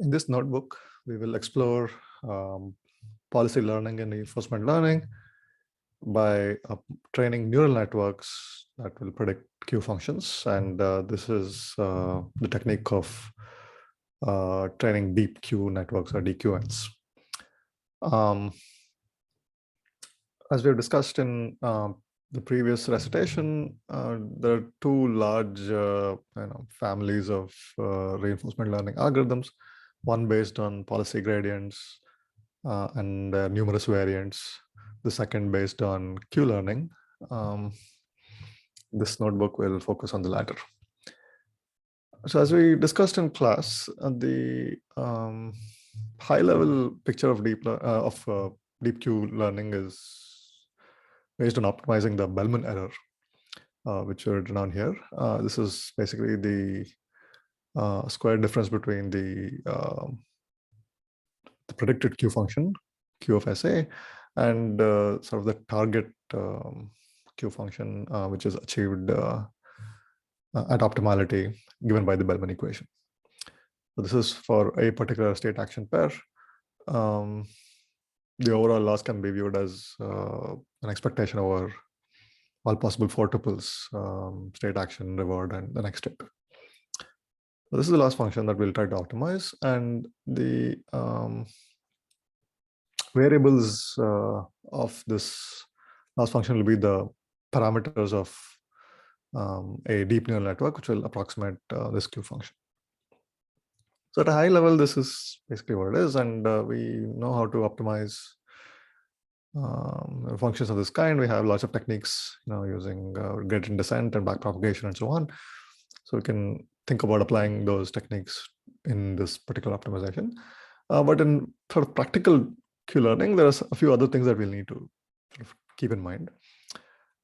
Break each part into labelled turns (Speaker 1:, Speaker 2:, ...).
Speaker 1: In this notebook, we will explore policy learning and reinforcement learning by training neural networks that will predict queue functions. And this is the technique of training deep queue networks or DQNs. As we've discussed in the previous recitation, there are two large families of reinforcement learning algorithms, one based on policy gradients and numerous variants, the second based on queue learning. This notebook will focus on the latter. So as we discussed in class, the high-level picture of deep queue learning is based on optimizing the Bellman error, which are written on here. This is basically the square difference between the predicted queue function, Q of SA, and sort of the target queue function, which is achieved at optimality given by the Bellman equation. So this is for a particular state action pair. The overall loss can be viewed as an expectation over all possible four tuples, state action, reward, and the next step. So this is the loss function that we'll try to optimize, and the variables of this loss function will be the parameters of a deep neural network, which will approximate this queue function. So at a high level, this is basically what it is, and we know how to optimize functions of this kind. We have lots of techniques, using gradient descent and backpropagation and so on. So we can think about applying those techniques in this particular optimization. But in sort of practical queue learning, there are a few other things that we'll need to sort of keep in mind.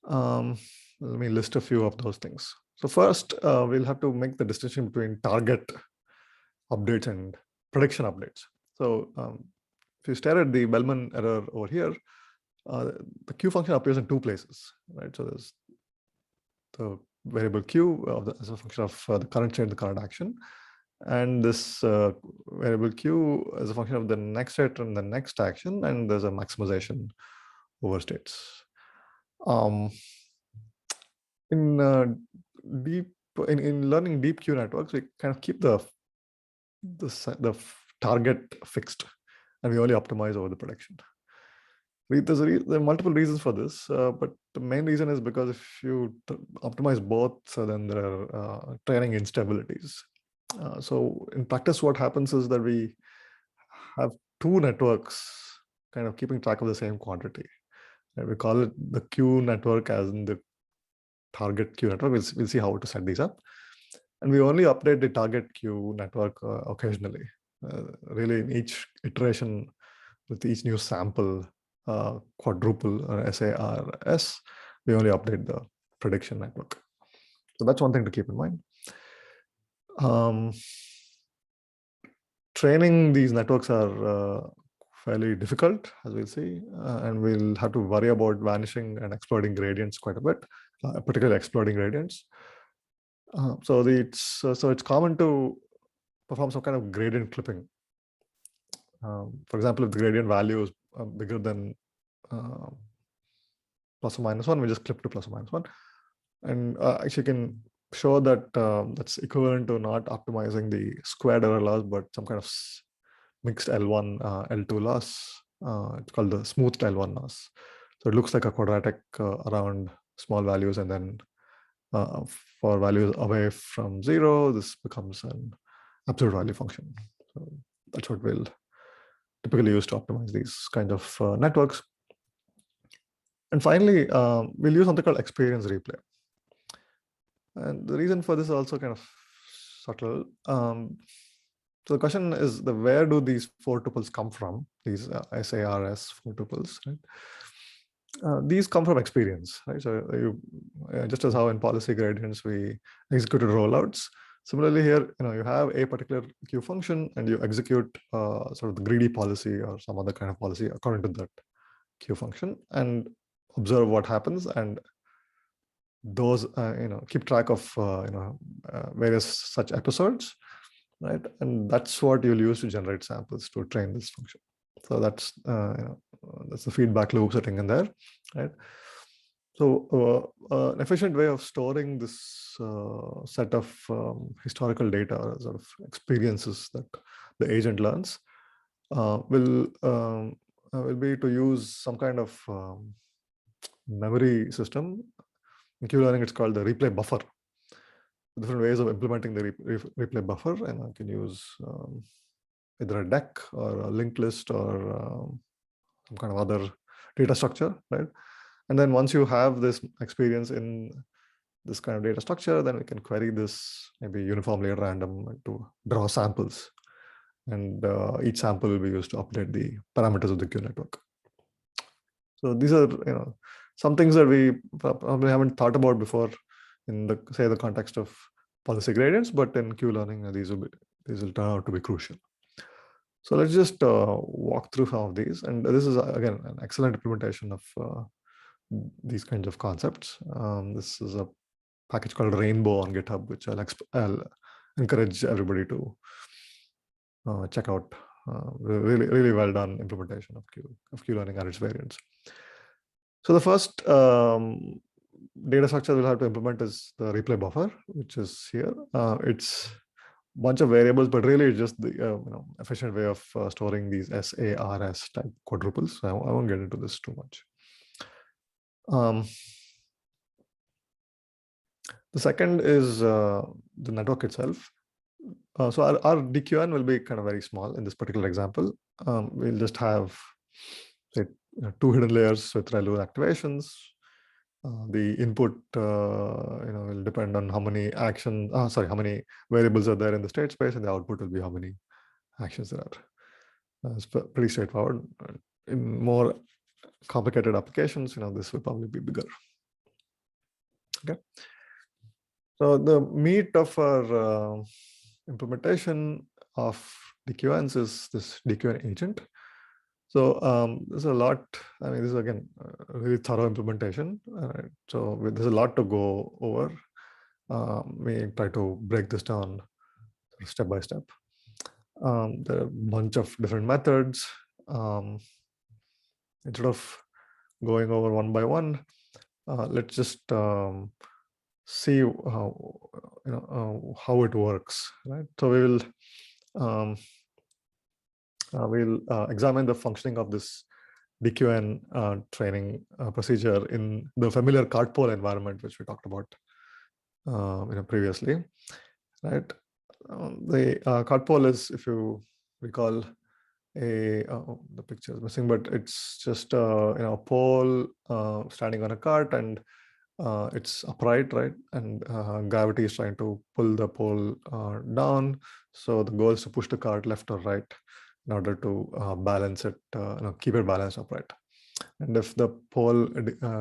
Speaker 1: Let me list a few of those things. So first, we'll have to make the distinction between target updates and prediction updates. So if you stare at the Bellman error over here, the queue function appears in two places, right? So there's the variable q as a function of the current state and the current action, and this variable q as a function of the next state and the next action, and there's a maximization over states. In learning deep queue networks, we kind of keep the target fixed, and we only optimize over the prediction. There are multiple reasons for this, but the main reason is because if you optimize both, then there are training instabilities. So in practice, what happens is that we have two networks kind of keeping track of the same quantity. And we call it the queue network as in the target queue network. We'll see how to set these up. And we only update the target queue network occasionally. Really, in each iteration with each new sample, quadruple or SARS, we only update the prediction network. So that's one thing to keep in mind. Training these networks are fairly difficult, as we'll see, and we'll have to worry about vanishing and exploding gradients quite a bit, particularly exploding gradients. So it's common to perform some kind of gradient clipping. For example, if the gradient value is bigger than plus or minus 1, we just clip to plus or minus 1. And actually can show that that's equivalent to not optimizing the squared error loss, but some kind of mixed L1, L2 loss. It's called the smoothed L1 loss. So it looks like a quadratic around small values, and then for values away from 0, this becomes an absolute value function. So that's what we'll typically use to optimize these kinds of networks. And finally, we'll use something called experience replay. And the reason for this is also kind of subtle. So the question is, where do these four tuples come from? These SARS four tuples, right? These come from experience, right? So just as how in policy gradients we executed rollouts, similarly here, you have a particular queue function and you execute sort of the greedy policy or some other kind of policy according to that queue function and observe what happens, and those keep track of various such episodes. right? And that's what you'll use to generate samples to train this function. So that's that's the feedback loop sitting in there, right? So an efficient way of storing this set of historical data, or sort of experiences that the agent learns, will be to use some kind of memory system. In Q-learning, it's called the replay buffer. Different ways of implementing the replay buffer, and I can use either a deck or a linked list or some kind of other data structure, right? And then once you have this experience in this kind of data structure, then we can query this maybe uniformly at random to draw samples. And each sample will be used to update the parameters of the Q network. So these are some things that we probably haven't thought about before in the, say, the context of policy gradients, but in Q-learning, these will turn out to be crucial. So let's just walk through some of these. And this is, again, an excellent implementation of these kinds of concepts. This is a package called Rainbow on GitHub, which I'll encourage everybody to check out. Really, really well done implementation of Q-learning and its variants. So the first data structure we'll have to implement is the replay buffer, which is here. It's a bunch of variables, but really it's just the efficient way of storing these SARS type quadruples. I won't get into this too much. The second is the network itself. So our DQN will be kind of very small in this particular example. We'll just have, say, 2 hidden layers with relevant activations. The input will depend on how many how many variables are there in the state space, and the output will be how many actions there are. It's pretty straightforward. In more complicated applications, this will probably be bigger. Okay. So the meat of our implementation of DQNs is this DQN agent. So there's a lot. I mean, this is again a really thorough implementation. So there's a lot to go over. We try to break this down step by step. There are a bunch of different methods. Instead of going over one by one, let's just see how it works, right? So we'll examine the functioning of this DQN training procedure in the familiar cart poll environment, which we talked about previously, right? The cart poll is, if you recall, the picture is missing, but it's just a pole standing on a cart, and it's upright, right? And gravity is trying to pull the pole down. So the goal is to push the cart left or right in order to balance it, keep it balanced upright. And if the pole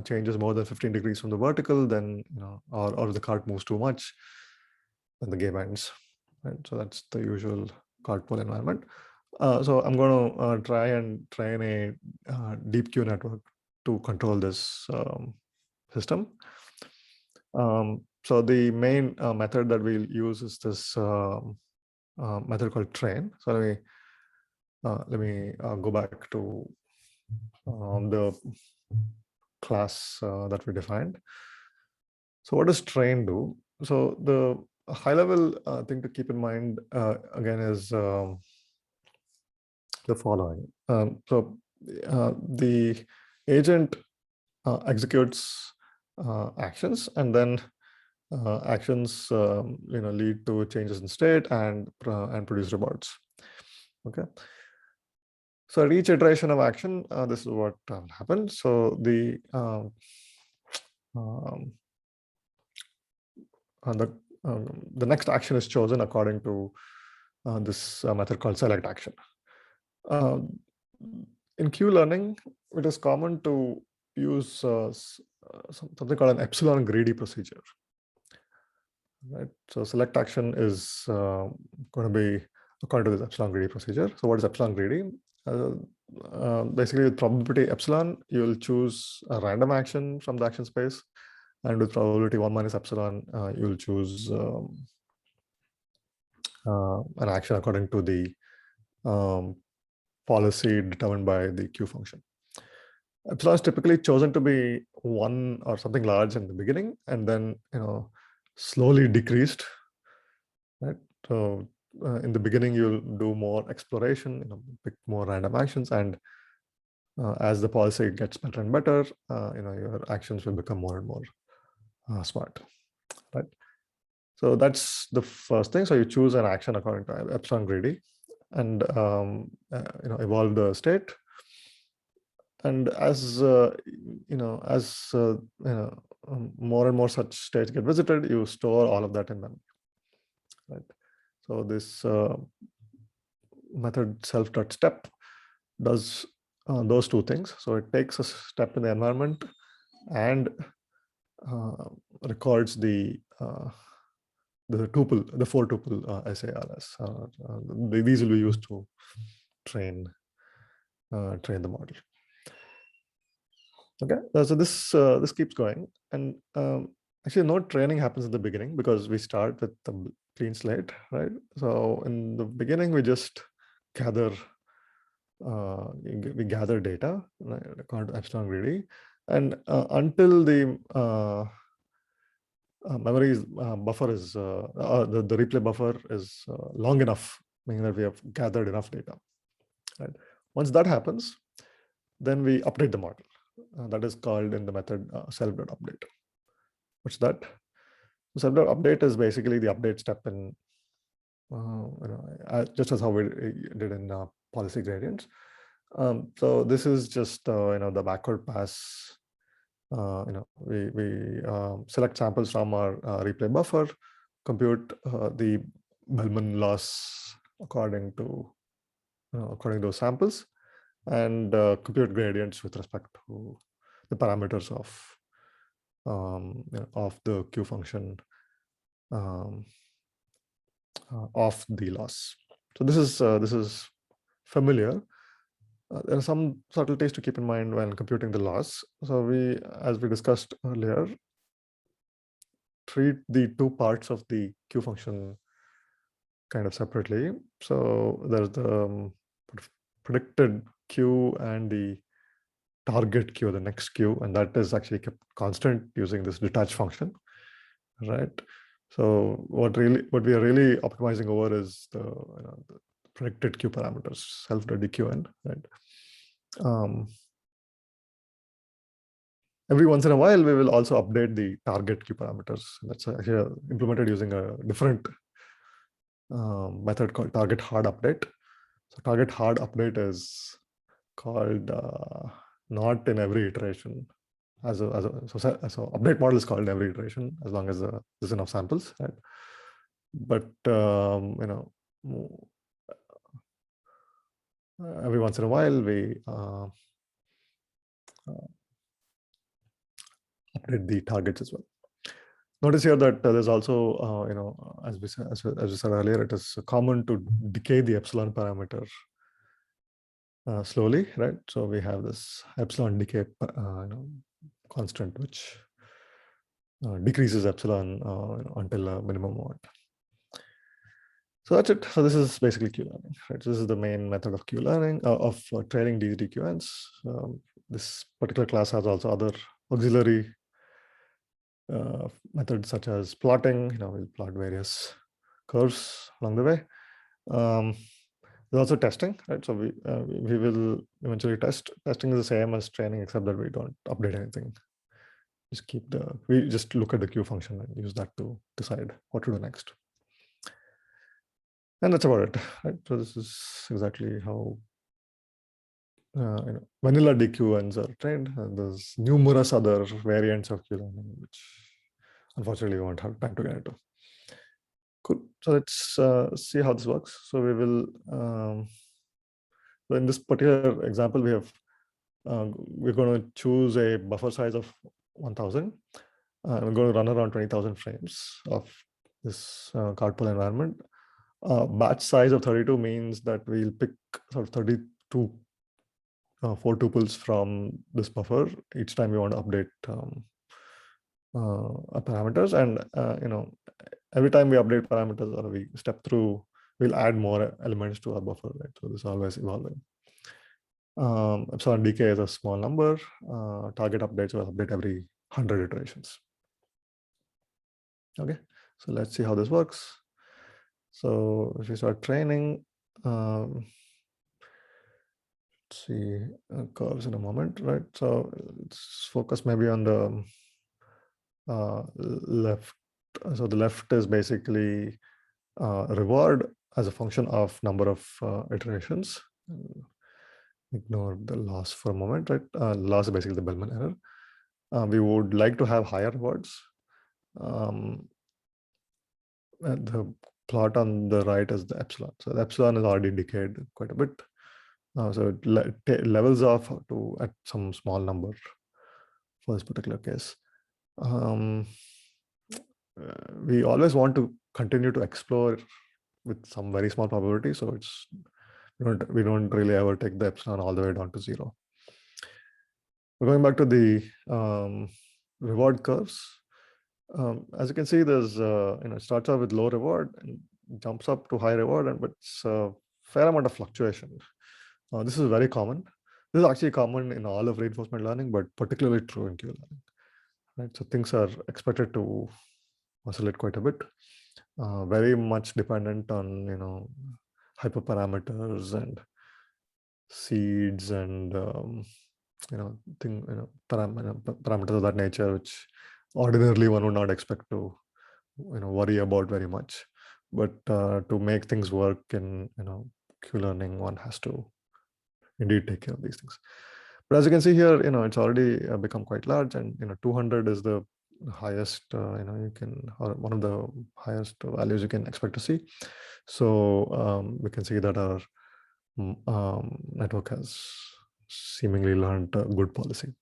Speaker 1: changes more than 15 degrees from the vertical, then or if the cart moves too much, then the game ends. Right? So that's the usual cart pole environment. So I'm going to try and train a deep Q network to control this system. So the main method that we'll use is this method called train. So let me go back to the class that we defined. So what does train do? So the high-level thing to keep in mind again is the following. So the agent executes actions, and then actions lead to changes in state and produce rewards. Okay. So at each iteration of action, this is what happens. So the next action is chosen according to this method called select action. In Q-learning, it is common to use something called an epsilon greedy procedure. Right. So select action is going to be according to this epsilon greedy procedure. So what is epsilon greedy? Basically, with probability epsilon, you will choose a random action from the action space, and with probability 1 minus epsilon, you will choose an action according to the policy determined by the queue function. Epsilon is typically chosen to be 1 or something large in the beginning, and then slowly decreased. Right. So in the beginning, you'll do more exploration, pick more random actions, and as the policy gets better and better, your actions will become more and more smart. Right. So that's the first thing. So you choose an action according to epsilon greedy, and evolve the state. And as more and more such states get visited, you store all of that in memory. Right. So this method self.step does those two things. So it takes a step in the environment and records the tuple, the 4 tuple SARS. These will be used to train the model. Okay, so this keeps going, and actually no training happens in the beginning because we start with the clean slate, right? So in the beginning, we just gather data, right, according to epsilon greedy, and until the memory buffer is the replay buffer is long enough, meaning that we have gathered enough data. Right. Once that happens, then we update the model. That is called in the method self.update. What's that? Self.update is basically the update step in just as how we did in policy gradients. So this is just the backward pass. We select samples from our replay buffer, compute the Bellman loss according to those samples, and compute gradients with respect to the parameters of the Q function of the loss. So this is familiar. There are some subtleties to keep in mind when computing the loss. So as we discussed earlier, treat the two parts of the Q function kind of separately. So there's the predicted Q and the target Q, the next Q, and that is actually kept constant using this detach function, right? So what we are really optimizing over is the predicted Q parameters, self.dqn, right? Every once in a while, we will also update the target Q parameters. That's actually implemented using a different method called target hard update. So target hard update is called not in every iteration. So update model is called in every iteration as long as there's enough samples, right? But every once in a while we update the targets as well. Notice here that there's also, as we said earlier, it is common to decay the epsilon parameter slowly, right? So we have this epsilon decay constant, which decreases epsilon until a minimum amount. So that's it. So this is basically Q learning, right? So this is the main method of Q learning, of training these DQNs. This particular class has also other auxiliary methods such as plotting. We'll plot various curves along the way. There's also testing, right? So we will eventually test. Testing is the same as training, except that we don't update anything. We just look at the Q function and use that to decide what to do next. And that's about it, right? So this is exactly how vanilla DQNs are trained. And there's numerous other variants of Q learning, which unfortunately we won't have time to get into. Cool. So let's see how this works. So we will, so in this particular example, we're going to choose a buffer size of 1000. We're going to run around 20,000 frames of this carpool environment. Batch size of 32 means that we'll pick sort of 32 4 tuples from this buffer each time we want to update parameters, and every time we update parameters or we step through we'll add more elements to our buffer, right? So this is always evolving. Epsilon decay is a small number. Target updates will update every 100 iterations. Okay, so let's see how this works. So if we start training, let's see curves in a moment, right? So let's focus maybe on the left. So the left is basically reward as a function of number of iterations. Ignore the loss for a moment, right? Loss is basically the Bellman error. We would like to have higher rewards. And the plot on the right is the epsilon. So the epsilon is already decayed quite a bit. So it levels off to at some small number for this particular case. We always want to continue to explore with some very small probability. So it's we don't really ever take the epsilon all the way down to 0. We're going back to the reward curves. As you can see, there's it starts out with low reward and jumps up to high reward, but it's a fair amount of fluctuation. This is very common. This is actually common in all of reinforcement learning, but particularly true in Q learning. Right, so things are expected to oscillate quite a bit. Very much dependent on hyperparameters and seeds and parameters of that nature, which ordinarily one would not expect to worry about very much. But to make things work in Q learning, one has to indeed take care of these things. But as you can see here, it's already become quite large, and 200 is the highest you can, or one of the highest values you can expect to see. So we can see that our network has seemingly learned a good policy.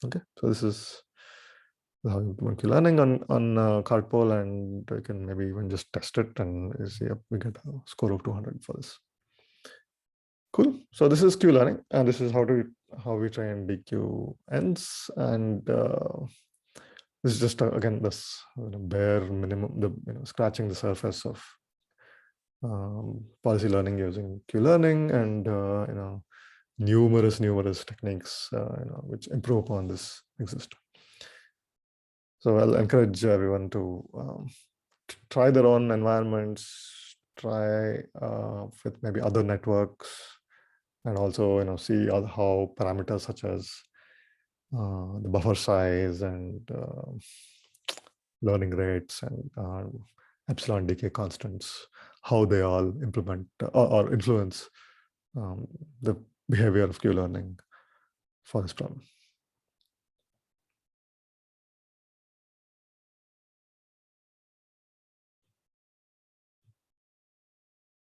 Speaker 1: Okay, so this is how you implement Q learning on Cardpole, and we can maybe even just test it and see if we get a score of 200 for this. Cool. So this is Q learning, and this is how we train DQNs, and this is just again this bare minimum, scratching the surface of policy learning using Q learning, and numerous techniques which improve upon this exist. So I'll encourage everyone to try their own environments, try with maybe other networks, and also see how parameters such as the buffer size and learning rates and epsilon decay constants, how they all implement or influence the behavior of Q learning for this problem.